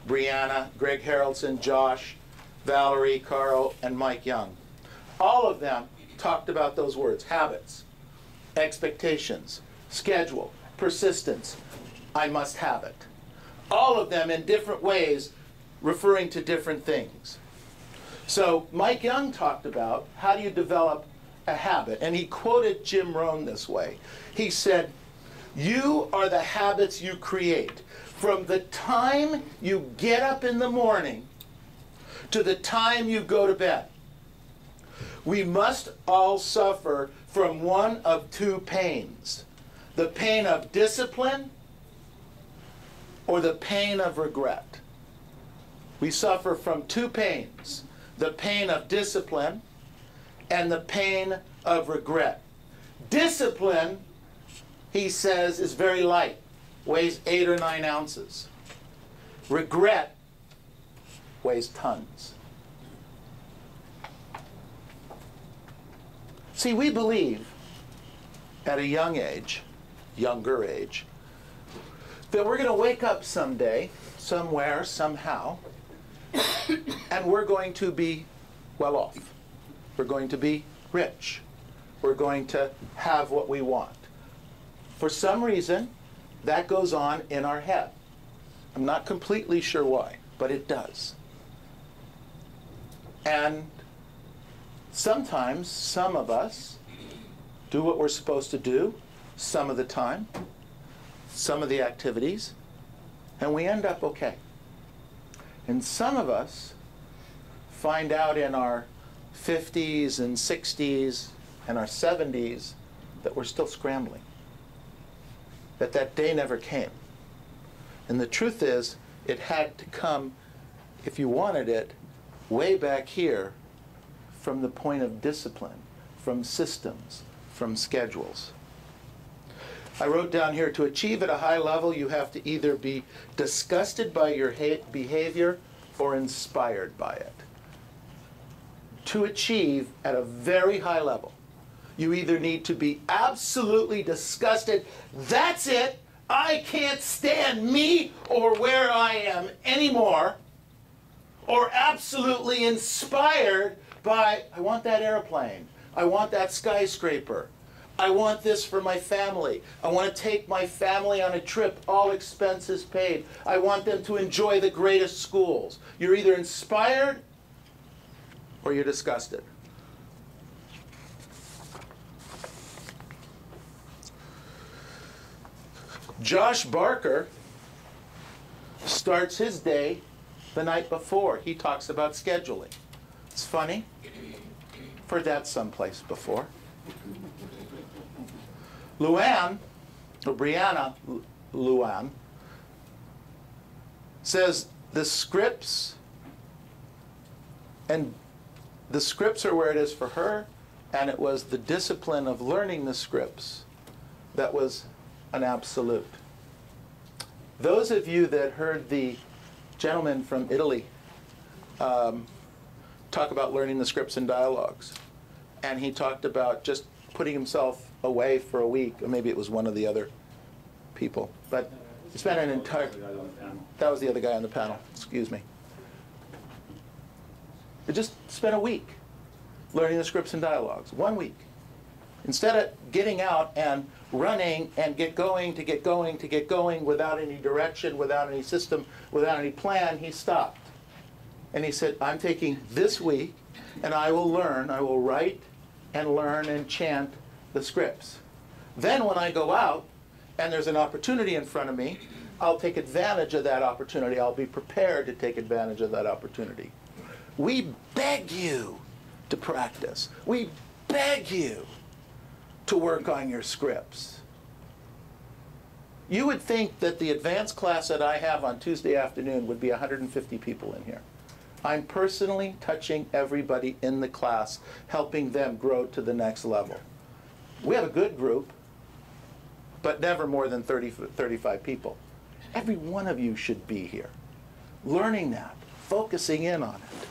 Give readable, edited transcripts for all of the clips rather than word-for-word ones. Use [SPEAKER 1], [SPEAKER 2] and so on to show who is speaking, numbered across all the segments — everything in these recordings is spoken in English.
[SPEAKER 1] Brianna, Greg Harrelson, Josh, Valerie, Carl, and Mike Young. All of them talked about those words: habits, expectations, schedule, persistence, I must have it. All of them in different ways referring to different things. So Mike Young talked about how do you develop a habit, and he quoted Jim Rohn this way. He said, "You are the habits you create. From the time you get up in the morning to the time you go to bed, we must all suffer from one of two pains: the pain of discipline or the pain of regret." We suffer from two pains: the pain of discipline and the pain of regret. Discipline, he says, is very light, weighs 8 or 9 ounces. Regret weighs tons. See, we believe at a young age, younger age, that we're going to wake up someday, somewhere, somehow, and we're going to be well off. We're going to be rich. We're going to have what we want. For some reason, that goes on in our head. I'm not completely sure why, but it does. And sometimes, some of us do what we're supposed to do some of the time, some of the activities, and we end up okay. And some of us find out in our 50s and 60s and our 70s that we're still scrambling, that that day never came. And the truth is, it had to come, if you wanted it, way back here from the point of discipline, from systems, from schedules. I wrote down here, to achieve at a high level, you have to either be disgusted by your behavior or inspired by it. To achieve at a very high level, you either need to be absolutely disgusted, that's it, I can't stand me or where I am anymore, or absolutely inspired by, I want that airplane, I want that skyscraper, I want this for my family, I want to take my family on a trip, all expenses paid, I want them to enjoy the greatest schools. You're either inspired or you're disgusted. Josh Barker starts his day the night before. He talks about scheduling. It's funny. I've heard that someplace before. Luann, or Brianna Luann, says the scripts, and the scripts are where it is for her, and it was the discipline of learning the scripts that was an absolute. Those of you that heard the gentleman from Italy talk about learning the scripts and dialogues, and he talked about just putting himself away for a week, or maybe it was one of the other people, but he spent an entire, that was the other guy on the panel, excuse me. He just spent a week learning the scripts and dialogues, 1 week. Instead of getting out and running and get going to get going to get going without any direction, without any system, without any plan, he stopped. And he said, I'm taking this week and I will learn, I will write and learn and chant the scripts. Then when I go out and there's an opportunity in front of me, I'll take advantage of that opportunity. I'll be prepared to take advantage of that opportunity. We beg you to practice. We beg you to work on your scripts. You would think that the advanced class that I have on Tuesday afternoon would be 150 people in here. I'm personally touching everybody in the class, helping them grow to the next level. We have a good group, but never more than 30, 35 people. Every one of you should be here, learning that, focusing in on it.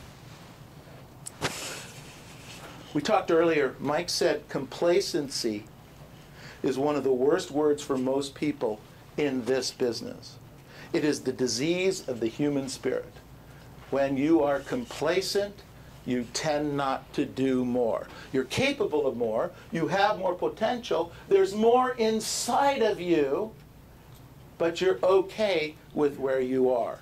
[SPEAKER 1] We talked earlier, Mike said complacency is one of the worst words for most people in this business. It is the disease of the human spirit. When you are complacent, you tend not to do more. You're capable of more. You have more potential. There's more inside of you, but you're okay with where you are.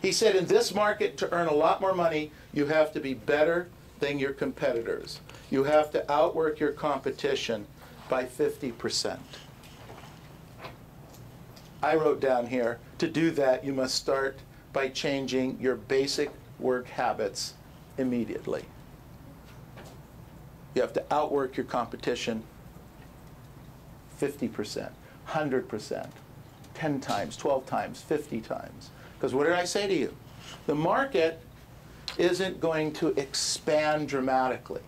[SPEAKER 1] He said, in this market, to earn a lot more money, you have to be better than your competitors. You have to outwork your competition by 50%. I wrote down here, to do that, you must start by changing your basic work habits immediately. You have to outwork your competition 50%, 100%, 10 times, 12 times, 50 times. Because what did I say to you? The market isn't going to expand dramatically.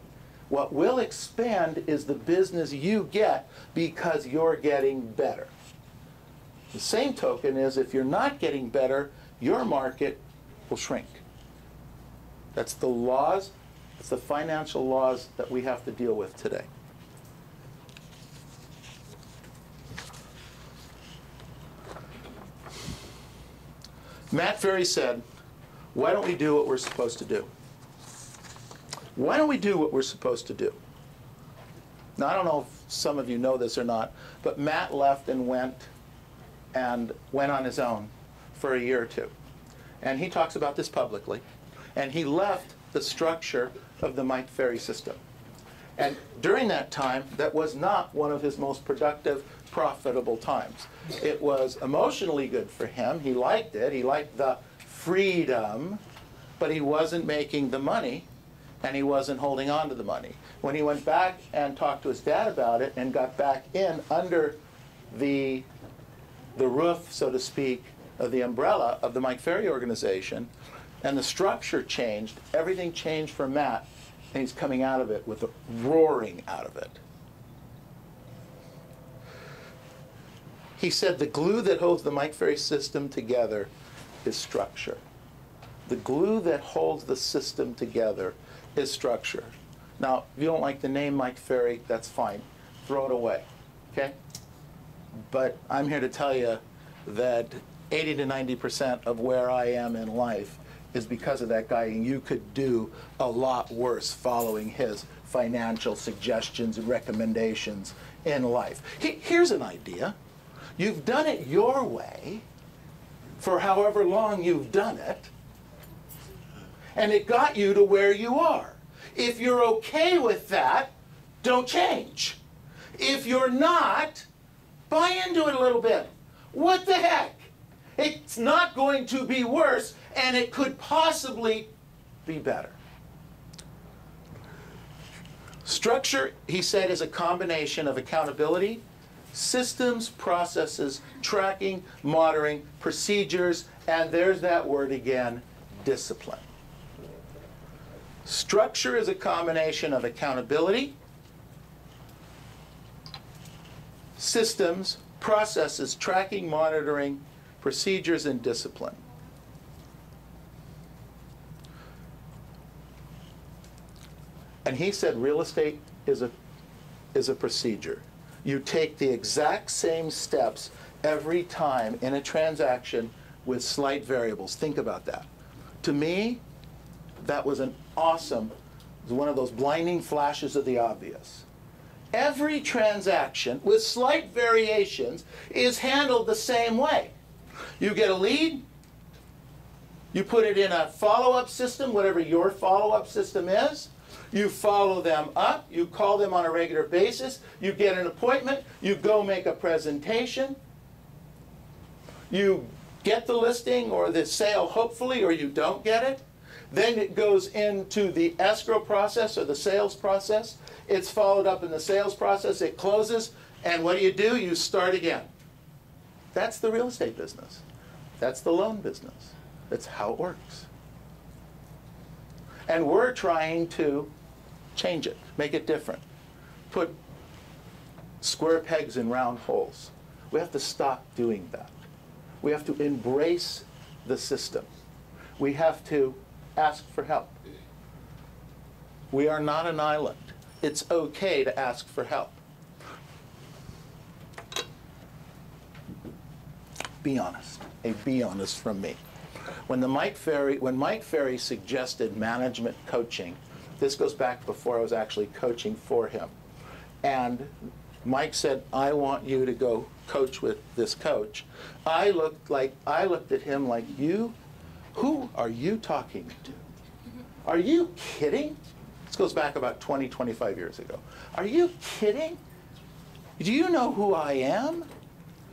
[SPEAKER 1] What will expand is the business you get because you're getting better. The same token is if you're not getting better, your market will shrink. That's the laws, it's the financial laws that we have to deal with today. Matt Ferry said, why don't we do what we're supposed to do? Why don't we do what we're supposed to do? Now, I don't know if some of you know this or not, but Matt left and went on his own for a year or two. And he talks about this publicly. And he left the structure of the Mike Ferry system. And during that time, that was not one of his most productive, profitable times. It was emotionally good for him. He liked it. He liked the freedom, but he wasn't making the money, and he wasn't holding on to the money. When he went back and talked to his dad about it and got back in under the roof, so to speak, of the umbrella of the Mike Ferry organization, and the structure changed, everything changed for Matt, and he's coming out of it with a roaring out of it. He said the glue that holds the Mike Ferry system together is structure. The glue that holds the system together is structure. Now, if you don't like the name Mike Ferry, that's fine. Throw it away, okay? But I'm here to tell you that 80 to 90% of where I am in life is because of that guy, and you could do a lot worse following his financial suggestions and recommendations in life. Here's an idea. You've done it your way for however long you've done it, and it got you to where you are. If you're okay with that, don't change. If you're not, buy into it a little bit. What the heck? It's not going to be worse, and it could possibly be better. Structure, he said, is a combination of accountability, systems, processes, tracking, monitoring, procedures, and there's that word again, discipline. Structure is a combination of accountability, systems, processes, tracking, monitoring, procedures, and discipline. And he said real estate is a procedure. You take the exact same steps every time in a transaction with slight variables. Think about that. To me, that was an awesome, it was one of those blinding flashes of the obvious. Every transaction with slight variations is handled the same way. You get a lead, you put it in a follow-up system, whatever your follow-up system is. You follow them up, you call them on a regular basis, you get an appointment, you go make a presentation, you get the listing or the sale hopefully, or you don't get it. Then it goes into the escrow process or the sales process. It's followed up in the sales process, it closes, and what do? You start again. That's the real estate business. That's the loan business. That's how it works. And we're trying to change it, make it different. Put square pegs in round holes. We have to stop doing that. We have to embrace the system. We have to ask for help. We are not an island. It's okay to ask for help. be honest. A be honest from me. When Mike Ferry suggested management coaching, this goes back before I was actually coaching for him. And Mike said, I want you to go coach with this coach. I looked at him like, who are you talking to? Are you kidding? This goes back about 20, 25 years ago. Are you kidding? Do you know who I am?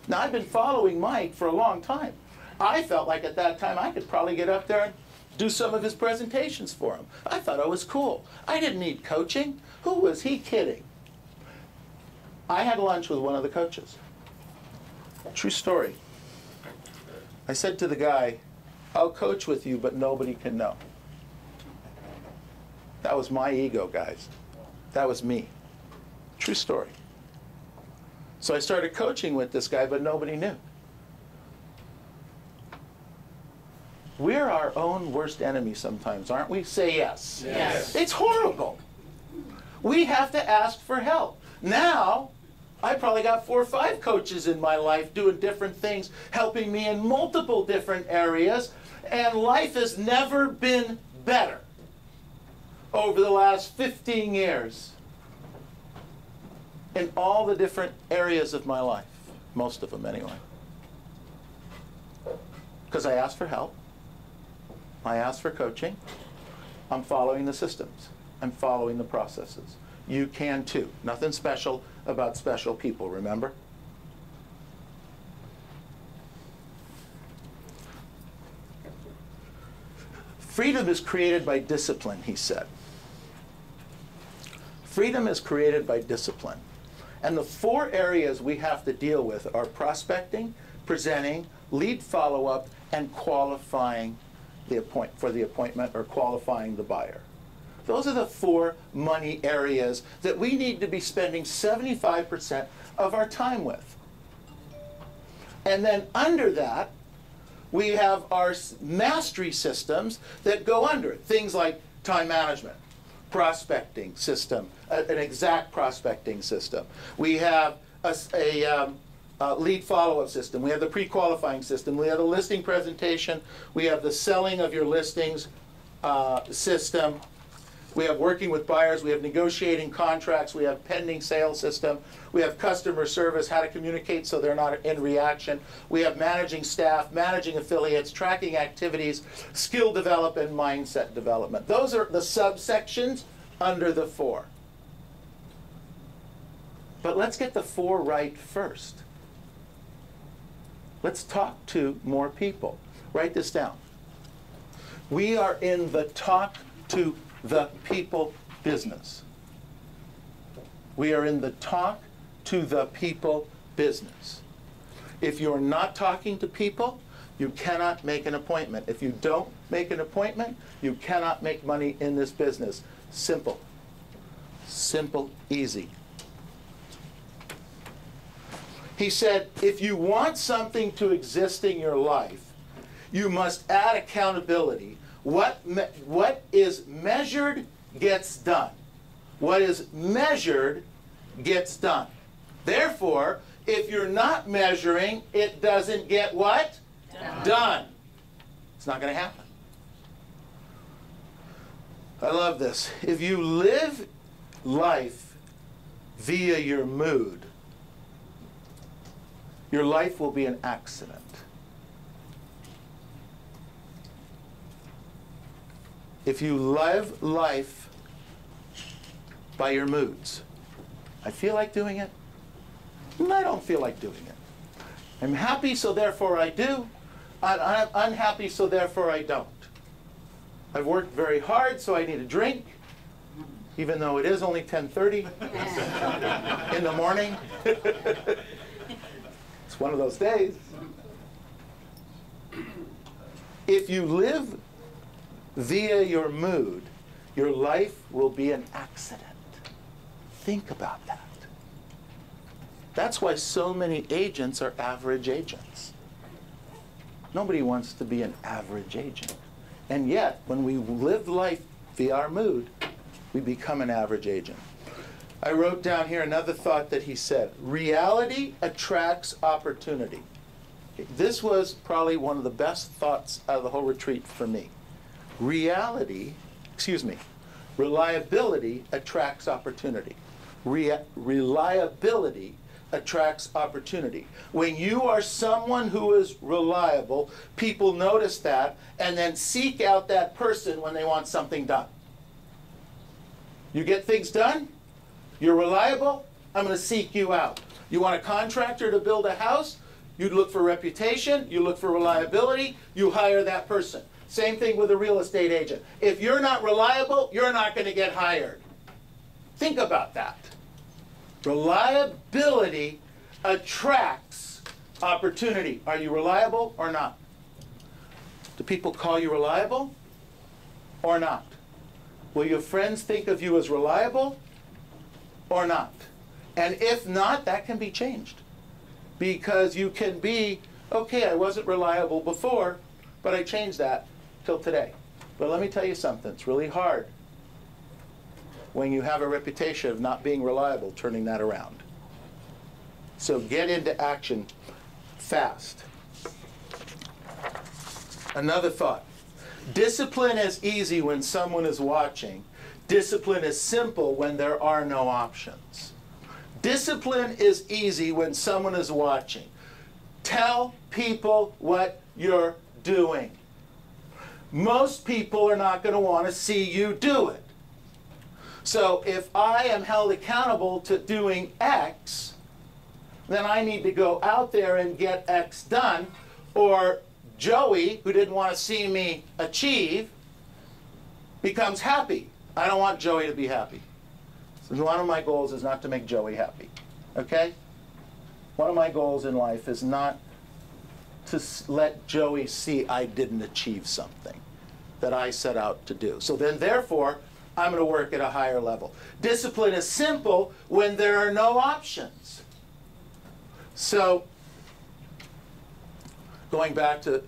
[SPEAKER 1] Now, I've been following Mike for a long time. I felt like at that time I could probably get up there and do some of his presentations for him. I thought I was cool. I didn't need coaching. Who was he kidding? I had lunch with one of the coaches. True story. I said to the guy, I'll coach with you, but nobody can know. That was my ego, guys. That was me. True story. So I started coaching with this guy, but nobody knew. We're our own worst enemy sometimes, aren't we? Say yes.
[SPEAKER 2] Yes.
[SPEAKER 1] It's horrible. We have to ask for help. Now, I probably got 4 or 5 coaches in my life doing different things, helping me in multiple different areas, and life has never been better over the last 15 years in all the different areas of my life, most of them anyway. Because I asked for help. I asked for coaching. I'm following the systems. I'm following the processes. You can too. Nothing special about special people, remember? Freedom is created by discipline, he said. Freedom is created by discipline. And the 4 areas we have to deal with are prospecting, presenting, lead follow-up, and qualifying for the appointment or qualifying the buyer. Those are the 4 money areas that we need to be spending 75% of our time with. And then under that, we have our mastery systems that go under it. Things like time management, prospecting system, an exact prospecting system. We have a lead follow-up system. We have the pre-qualifying system. We have the listing presentation. We have the selling of your listings system. We have working with buyers. We have negotiating contracts. We have pending sales system. We have customer service, how to communicate so they're not in reaction. We have managing staff, managing affiliates, tracking activities, skill development, mindset development. Those are the subsections under the 4. But let's get the 4 right first. Let's talk to more people. Write this down. We are in the talk to the people business. We are in the talk to the people business. If you're not talking to people, you cannot make an appointment. If you don't make an appointment, you cannot make money in this business. Simple. Simple, easy. He said, if you want something to exist in your life, you must add accountability. What is measured gets done. What is measured gets done. Therefore, if you're not measuring, it doesn't get what? Done. It's not going to happen. I love this. If you live life via your mood, your life will be an accident. If you live life by your moods, I feel like doing it, and I don't feel like doing it. I'm happy, so therefore I do. I'm unhappy, so therefore I don't. I've worked very hard, so I need a drink, even though it is only 10:30 in the morning. It's one of those days. If you live via your mood, your life will be an accident. Think about that. That's why so many agents are average agents. Nobody wants to be an average agent. And yet, when we live life via our mood, we become an average agent. I wrote down here another thought that he said. Reality attracts opportunity. This was probably one of the best thoughts out of the whole retreat for me. Reliability attracts opportunity. Reliability attracts opportunity. When you are someone who is reliable, people notice that and then seek out that person when they want something done. You get things done, you're reliable, I'm going to seek you out. You want a contractor to build a house, you look for reputation, you look for reliability, you hire that person. Same thing with a real estate agent. If you're not reliable, you're not going to get hired. Think about that. Reliability attracts opportunity. Are you reliable or not? Do people call you reliable or not? Will your friends think of you as reliable or not? And if not, that can be changed. Because you can be, okay, I wasn't reliable before, but I changed that till today. But let me tell you something, it's really hard when you have a reputation of not being reliable, turning that around. So get into action fast. Another thought. Discipline is easy when someone is watching. Discipline is simple when there are no options. Discipline is easy when someone is watching. Tell people what you're doing. Most people are not going to want to see you do it. So if I am held accountable to doing X, then I need to go out there and get X done, or Joey, who didn't want to see me achieve, becomes happy. I don't want Joey to be happy. So one of my goals is not to make Joey happy, okay? One of my goals in life is not to let Joey see I didn't achieve something that I set out to do. So then, therefore, I'm going to work at a higher level. Discipline is simple when there are no options. So, going back to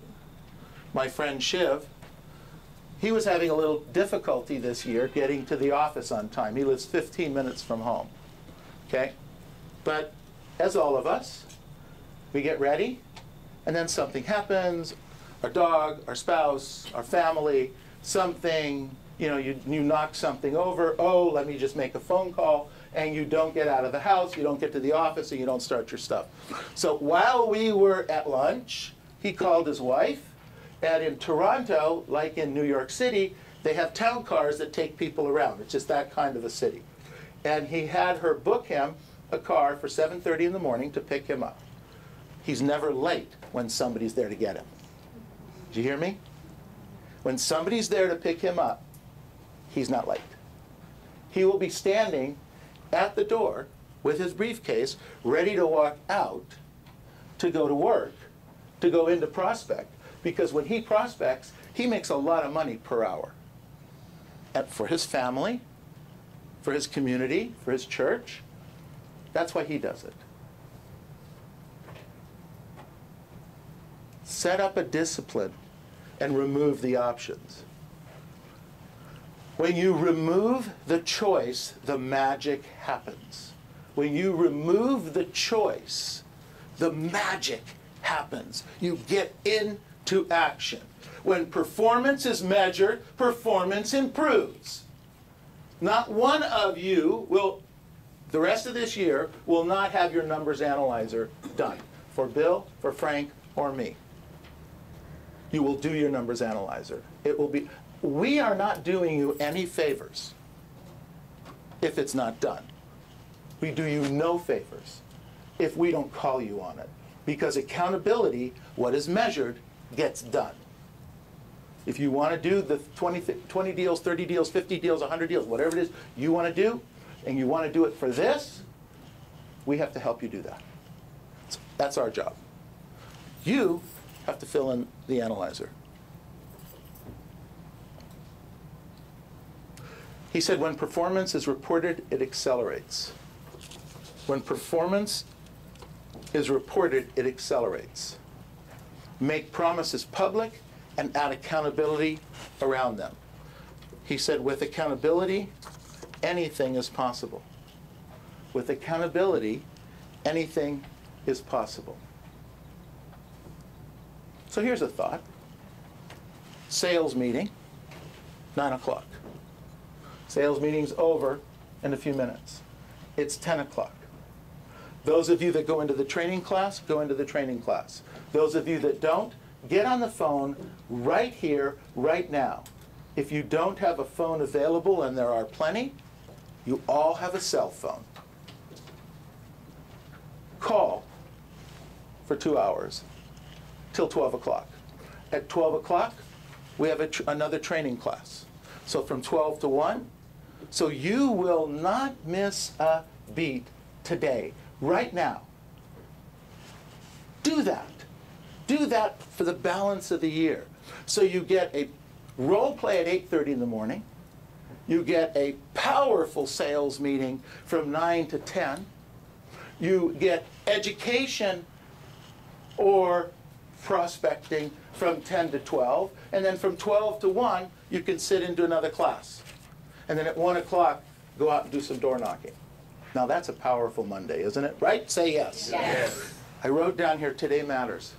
[SPEAKER 1] my friend Shiv, he was having a little difficulty this year getting to the office on time. He lives 15 minutes from home. Okay? But as all of us, we get ready, and then something happens. Our dog, our spouse, our family, something, you knock something over. Oh, let me just make a phone call. And you don't get out of the house, you don't get to the office, and you don't start your stuff. So while we were at lunch, he called his wife. And in Toronto, like in New York City, they have town cars that take people around. It's just that kind of a city. And he had her book him a car for 7:30 in the morning to pick him up. He's never late when somebody's there to get him. Did you hear me? When somebody's there to pick him up, he's not late. He will be standing at the door with his briefcase, ready to walk out to go to work, to go into prospect. Because when he prospects, he makes a lot of money per hour. And for his family, for his community, for his church. That's why he does it. Set up a discipline and remove the options. When you remove the choice, the magic happens. When you remove the choice, the magic happens. You get into action. When performance is measured, performance improves. Not one of you will, the rest of this year, will not have your numbers analyzer done. For Bill, for Frank, or me. You will do your numbers analyzer. It will be. We are not doing you any favors if it's not done. We do you no favors if we don't call you on it. Because accountability, what is measured, gets done. If you want to do the 20 deals, 30 deals, 50 deals, 100 deals, whatever it is you want to do, and you want to do it for this, we have to help you do that. That's our job. You have to fill in the analyzer. He said, when performance is reported, it accelerates. When performance is reported, it accelerates. Make promises public and add accountability around them. He said, with accountability, anything is possible. With accountability, anything is possible. So here's a thought. Sales meeting, 9 o'clock. Sales meeting's over in a few minutes. It's 10 o'clock. Those of you that go into the training class, go into the training class. Those of you that don't, get on the phone right here, right now. If you don't have a phone available, and there are plenty, you all have a cell phone. Call for 2 hours till 12 o'clock. At 12 o'clock, we have another training class. So from 12 to 1, so you will not miss a beat today, right now. Do that. Do that for the balance of the year. So you get a role play at 8:30 in the morning. You get a powerful sales meeting from 9 to 10. You get education or prospecting from 10 to 12. And then from 12 to 1, you can sit into another class. And then at 1 o'clock, go out and do some door knocking. Now that's a powerful Monday, isn't it? Right? Say yes.
[SPEAKER 2] Yes.
[SPEAKER 1] I wrote down here, today matters.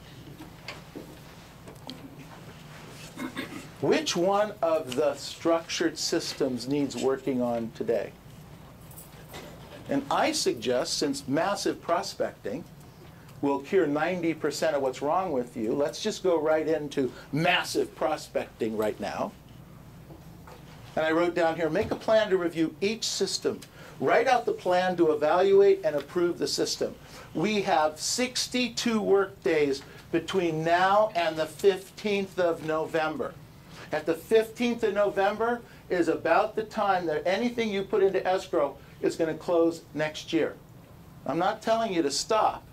[SPEAKER 1] Which one of the structured systems needs working on today? And I suggest, since massive prospecting will cure 90% of what's wrong with you, let's just go right into massive prospecting right now. And I wrote down here, make a plan to review each system. Write out the plan to evaluate and approve the system. We have 62 work days between now and the 15th of November. At the 15th of November is about the time that anything you put into escrow is going to close next year. I'm not telling you to stop.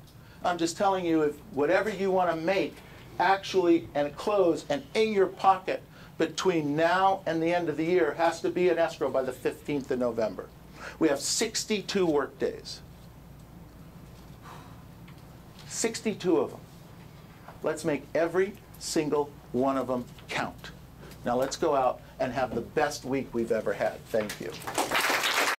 [SPEAKER 1] I'm just telling you, if whatever you want to make actually and close and in your pocket between now and the end of the year has to be in escrow by the 15th of November. We have 62 work days. 62 of them. Let's make every single one of them count. Now let's go out and have the best week we've ever had. Thank you.